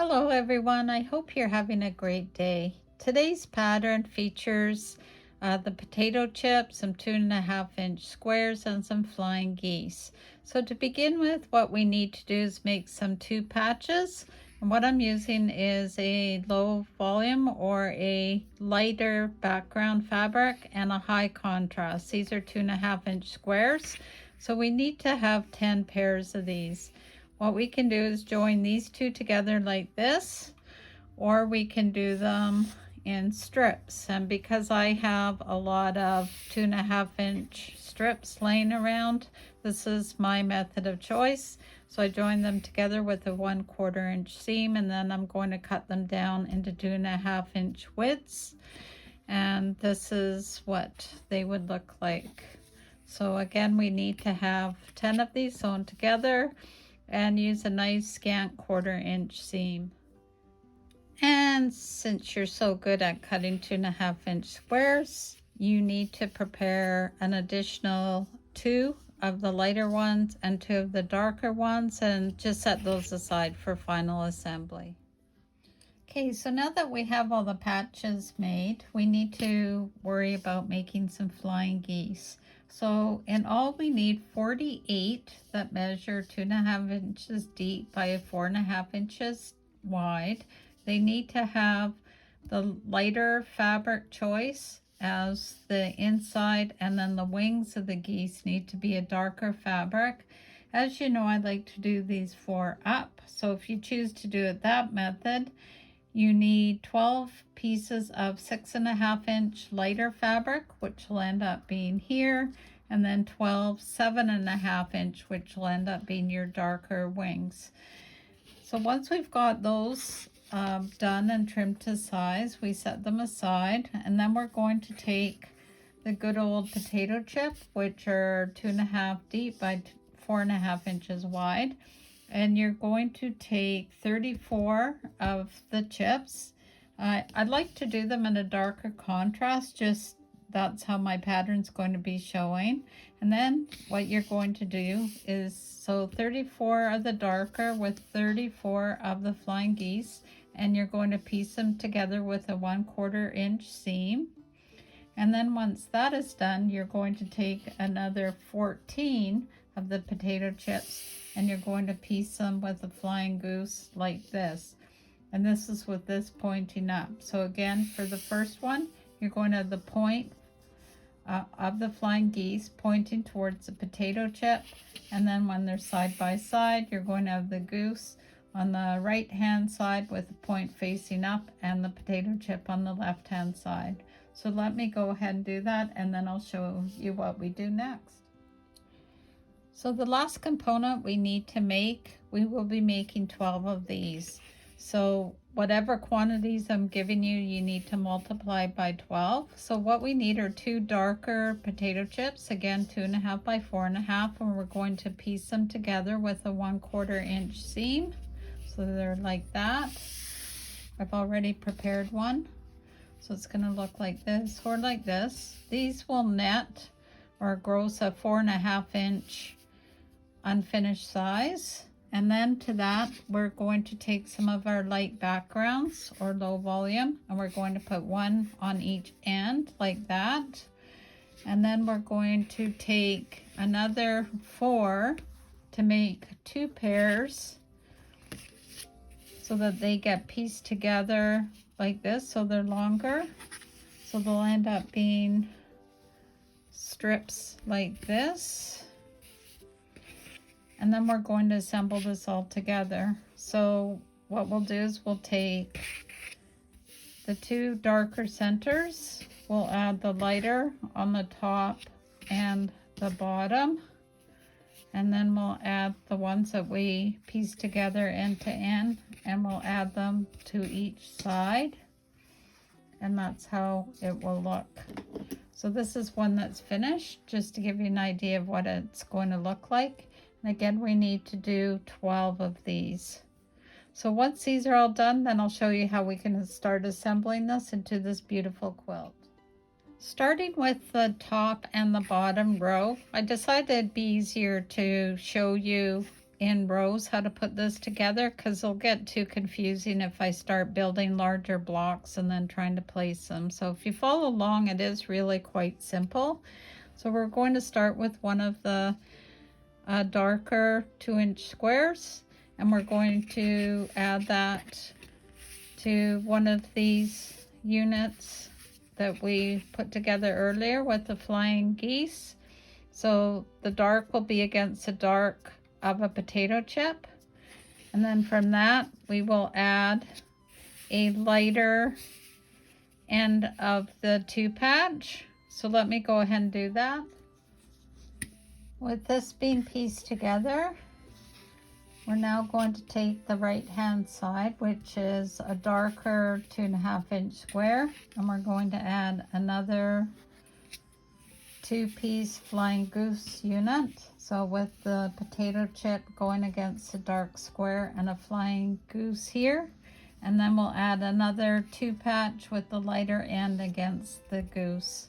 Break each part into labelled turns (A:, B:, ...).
A: Hello everyone, I hope you're having a great day. Today's pattern features the potato chips, some 2.5-inch squares, and some flying geese. So to begin with, what we need to do is make some 2 patches. And what I'm using is a low volume or a lighter background fabric and a high contrast. These are 2.5-inch squares. So we need to have 10 pairs of these. What we can do is join these 2 together like this, or we can do them in strips. And because I have a lot of 2.5-inch strips laying around, this is my method of choice. So I join them together with a 1/4 inch seam, and then I'm going to cut them down into 2.5-inch widths. And this is what they would look like. So again, we need to have 10 of these sewn together and use a nice scant 1/4 inch seam. And since you're so good at cutting 2.5-inch squares, you need to prepare an additional 2 of the lighter ones and 2 of the darker ones, and just set those aside for final assembly. Okay, so now that we have all the patches made, we need to worry about making some flying geese. So in all, we need 48 that measure 2.5 inches deep by 4.5 inches wide. They need to have the lighter fabric choice as the inside, and then the wings of the geese need to be a darker fabric. As you know, I like to do these 4 up. So if you choose to do it that method, you need 12 pieces of 6.5-inch lighter fabric, which will end up being here, and then 12 7.5-inch, which will end up being your darker wings. So once we've got those done and trimmed to size, we set them aside, and then we're going to take the good old potato chip, which are 2.5 deep by 4.5 inches wide. And you're going to take 34 of the chips. I'd like to do them in a darker contrast, just that's how my pattern's going to be showing. And then what you're going to do is, so 34 of the darker with 34 of the flying geese, and you're going to piece them together with a 1/4 inch seam. And then once that is done, you're going to take another 14 of the potato chips, and you're going to piece them with a flying goose like this. And this is with this pointing up. So again, for the first one, you're going to have the point of the flying geese pointing towards the potato chip. And then when they're side by side, you're going to have the goose on the right hand side with the point facing up, and the potato chip on the left hand side. So let me go ahead and do that, and then I'll show you what we do next. So the last component we need to make, we will be making 12 of these. So whatever quantities I'm giving you, you need to multiply by 12. So what we need are 2 darker potato chips, again 2.5 by 4.5, and we're going to piece them together with a 1/4 inch seam. So they're like that. I've already prepared one. So it's going to look like this or like this. These will net or gross a 4.5 inch unfinished size. And then to that, we're going to take some of our light backgrounds or low volume, and we're going to put 1 on each end like that. And then we're going to take another 4 to make 2 pairs so that they get pieced together like this, so they're longer. So they'll end up being strips like this. And then we're going to assemble this all together. So what we'll do is we'll take the 2 darker centers, we'll add the lighter on the top and the bottom, and then we'll add the ones that we piece together end to end, and we'll add them to each side, and that's how it will look. So this is one that's finished, just to give you an idea of what it's going to look like. And again, we need to do 12 of these. So once these are all done, then I'll show you how we can start assembling this into this beautiful quilt. Starting with the top and the bottom row, I decided it'd be easier to show you in rows how to put this together, because it'll get too confusing if I start building larger blocks and then trying to place them. So if you follow along, it is really quite simple. So we're going to start with one of the darker 2-inch squares, and we're going to add that to one of these units that we put together earlier with the Flying Geese. So the dark will be against the dark of a potato chip, and then from that we will add a lighter end of the 2-patch. So let me go ahead and do that. With this being pieced together, we're now going to take the right hand side, which is a darker 2.5-inch square, and we're going to add another 2-piece Flying Goose unit. So with the potato chip going against the dark square and a Flying Goose here, and then we'll add another 2-patch with the lighter end against the goose.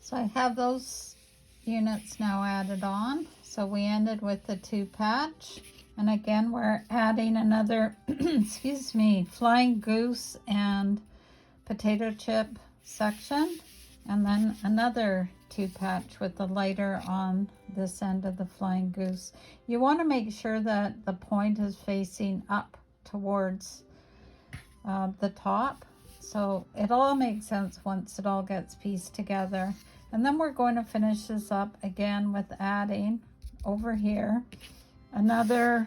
A: So I have those units now added on. So we ended with the 2-patch, and again we're adding another excuse me, Flying Goose and potato chip section, and then another 2-patch with the lighter on this end of the Flying Goose. You want to make sure that the point is facing up towards the top, so it all makes sense once it all gets pieced together. And then we're going to finish this up again with adding over here another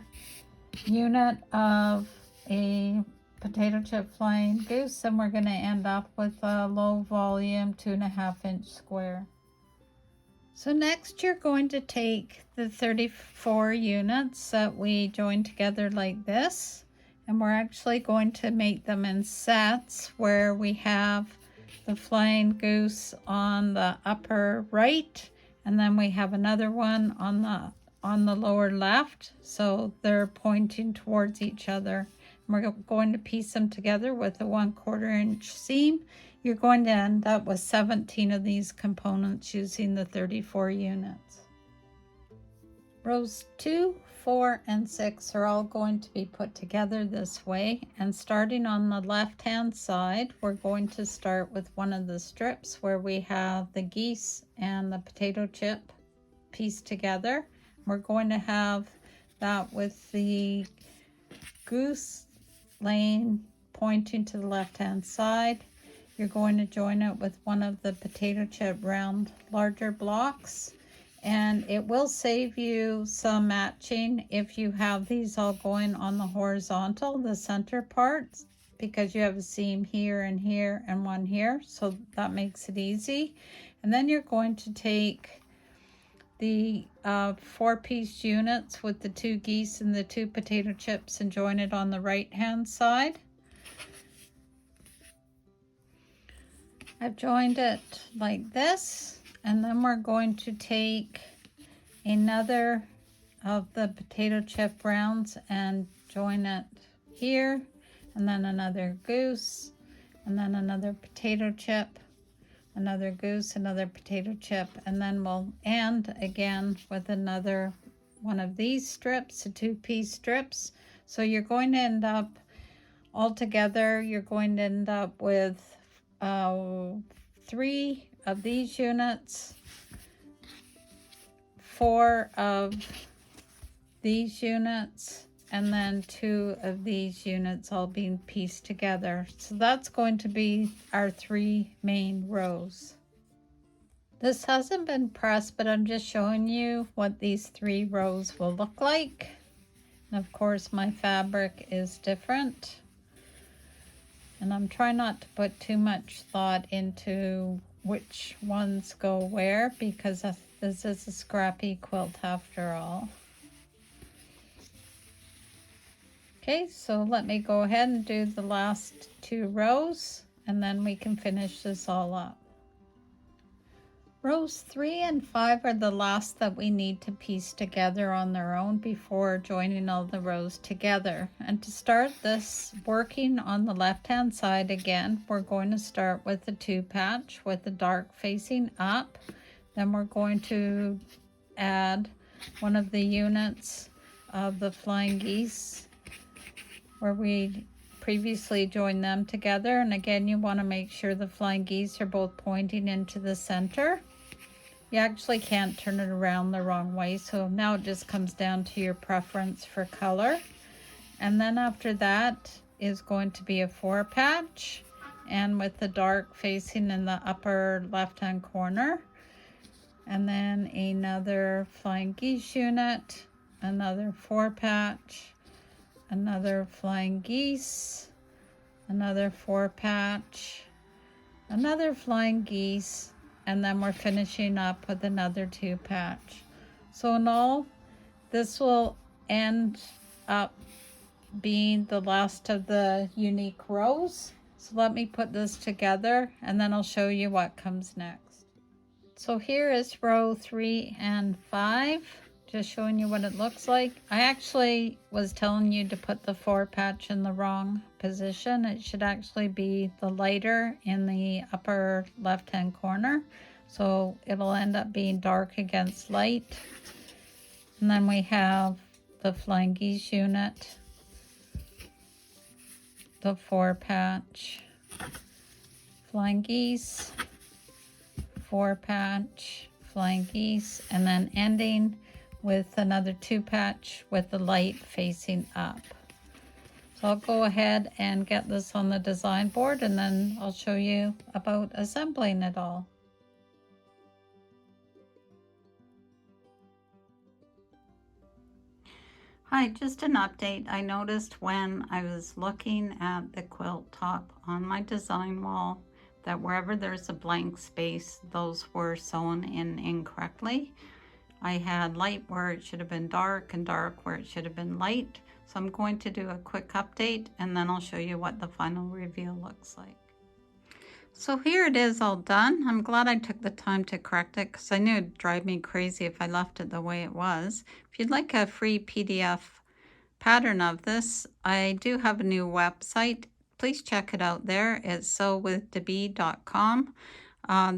A: unit of a potato chip Flying Goose, and we're going to end up with a low volume 2.5-inch square. So next you're going to take the 34 units that we joined together like this, and we're actually going to make them in sets where we have the Flying Goose on the upper right, and then we have another one on the lower left, so they're pointing towards each other. We're going to piece them together with a 1/4 inch seam. You're going to end up with 17 of these components using the 34 units. Rows 2, 4, and 6 are all going to be put together this way, and starting on the left hand side, we're going to start with one of the strips where we have the geese and the potato chip pieced together. We're going to have that with the goose laying pointing to the left hand side. You're going to join it with one of the potato chip round larger blocks, and it will save you some matching if you have these all going on the horizontal, the center parts, because you have a seam here and here and one here, so that makes it easy. And then you're going to take the 4-piece units with the 2 geese and the 2 potato chips and join it on the right hand side. I've joined it like this, and then we're going to take another of the potato chip rounds and join it here, and then another goose, and then another potato chip, another goose, another potato chip, and then we'll end again with another one of these strips, the 2-piece strips. So you're going to end up altogether, you're going to end up with 3 of these units, 4 of these units, and then 2 of these units all being pieced together. So that's going to be our 3 main rows. This hasn't been pressed, but I'm just showing you what these 3 rows will look like. And of course my fabric is different, and I'm trying not to put too much thought into which ones go where, because this is a scrappy quilt after all. Okay, so let me go ahead and do the last 2 rows, and then we can finish this all up. Rows 3 and 5 are the last that we need to piece together on their own before joining all the rows together. And to start this, working on the left hand side again, we're going to start with the 2-patch with the dark facing up. Then we're going to add one of the units of the Flying Geese where we previously joined them together. And again, you want to make sure the Flying Geese are both pointing into the center. You actually can't turn it around the wrong way, so now it just comes down to your preference for color. And then after that is going to be a 4-patch, and with the dark facing in the upper left hand corner. And then another Flying Geese unit, another 4-patch, another Flying Geese, another 4-patch, another Flying Geese, and then we're finishing up with another 2-patch. So in all, this will end up being the last of the unique rows. So let me put this together and then I'll show you what comes next. So here is row 3 and 5, just showing you what it looks like. I actually was telling you to put the 4-patch in the wrong position. It should actually be the lighter in the upper left hand corner. So it'll end up being dark against light. And then we have the Flying Geese unit, the 4-patch, Flying Geese, 4-patch, Flying Geese, and then ending with another 2-patch with the light facing up. So I'll go ahead and get this on the design board and then I'll show you about assembling it all. Hi, just an update. I noticed when I was looking at the quilt top on my design wall that wherever there's a blank space, those were sewn in incorrectly. I had light where it should have been dark and dark where it should have been light. So I'm going to do a quick update and then I'll show you what the final reveal looks like. So here it is all done. I'm glad I took the time to correct it because I knew it'd drive me crazy if I left it the way it was. If you'd like a free PDF pattern of this, I do have a new website. Please check it out there. It's sewwithdebee.com.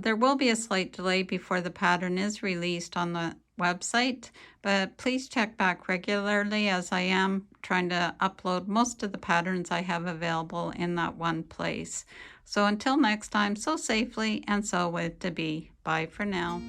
A: There will be a slight delay before the pattern is released on the website, but please check back regularly as I am trying to upload most of the patterns I have available in that one place. So until next time, sew safely and sew with Debee. Bye for now.